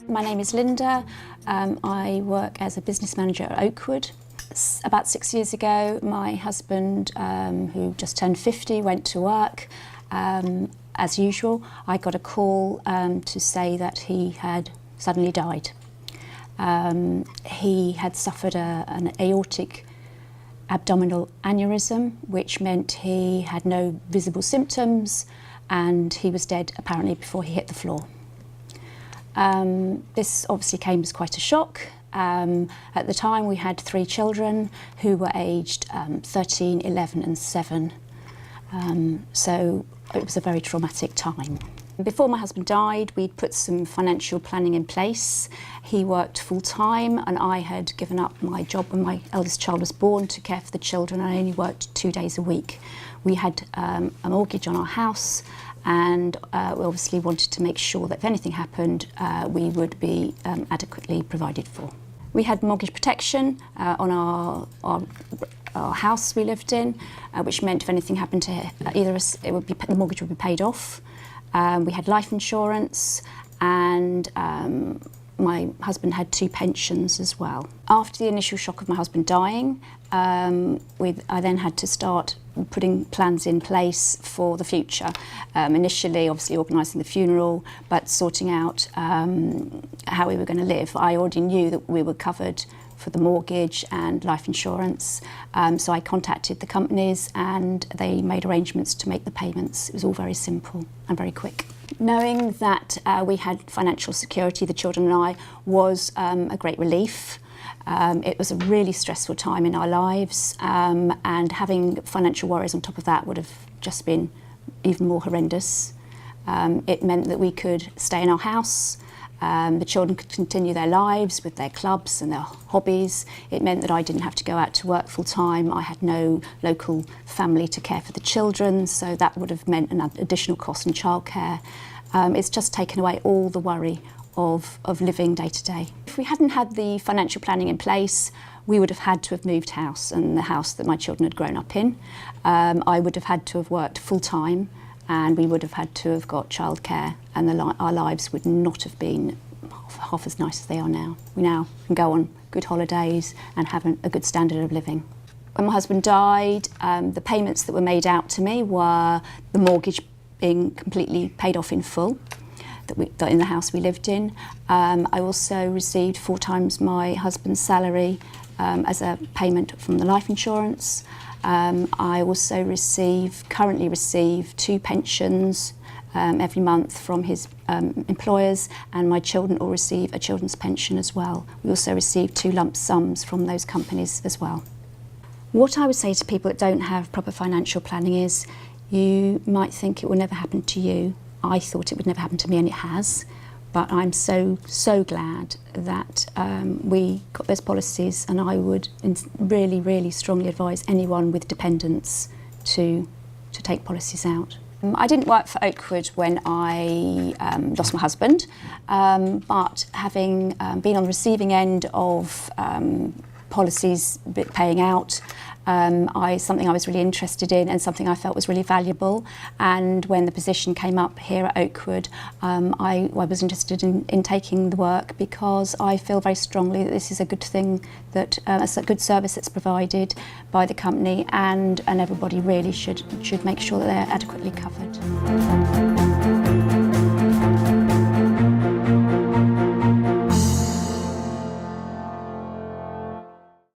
My name is Linda. I work as a business manager at Oakwood. About 6 years ago, my husband, who just turned 50, went to work. As usual, I got a call to say that he had suddenly died. He had suffered an aortic abdominal aneurysm, which meant he had no visible symptoms and he was dead apparently before he hit the floor. This obviously came as quite a shock. At the time we had 3 children who were aged 13, 11 and 7. So it was a very traumatic time. Before my husband died, we'd put some financial planning in place. He worked full-time and I had given up my job when my eldest child was born to care for the children. I only worked 2 days a week. We had a mortgage on our house and we obviously wanted to make sure that if anything happened, we would be adequately provided for. We had mortgage protection on our house we lived in, which meant if anything happened to either of us, the mortgage would be paid off. We had life insurance and my husband had 2 pensions as well. After the initial shock of my husband dying, I then had to start putting plans in place for the future. Initially, obviously organising the funeral, but sorting out how we were going to live. I already knew that we were covered for the mortgage and life insurance, so I contacted the companies and they made arrangements to make the payments. It was all very simple and very quick. Knowing that we had financial security, the children and I, was a great relief. It was a really stressful time in our lives, and having financial worries on top of that would have just been even more horrendous. It meant that we could stay in our house. The children could continue their lives with their clubs and their hobbies. It meant that I didn't have to go out to work full time. I had no local family to care for the children, so that would have meant an additional cost in childcare. It's just taken away all the worry of living day to day. If we hadn't had the financial planning in place, we would have had to have moved house, and the house that my children had grown up in. I would have had to have worked full time, and we would have had to have got childcare, and our lives would not have been half as nice as they are now. We now can go on good holidays and have a good standard of living. When my husband died, the payments that were made out to me were the mortgage being completely paid off in full that in the house we lived in. I also received 4 times my husband's salary as a payment from the life insurance. I also currently receive 2 pensions every month from his employers, and my children all receive a children's pension as well. We also receive 2 lump sums from those companies as well. What I would say to people that don't have proper financial planning is, you might think it will never happen to you. I thought it would never happen to me, and it has. But I'm so glad that we got those policies, and I would really strongly advise anyone with dependents to take policies out. I didn't work for Oakwood when I lost my husband, but having been on the receiving end of policies paying out, something I was really interested in and something I felt was really valuable. And when the position came up here at Oakwood, I was interested in taking the work because I feel very strongly that this is a good thing, that it's a good service that's provided by the company, and everybody really should make sure that they're adequately covered.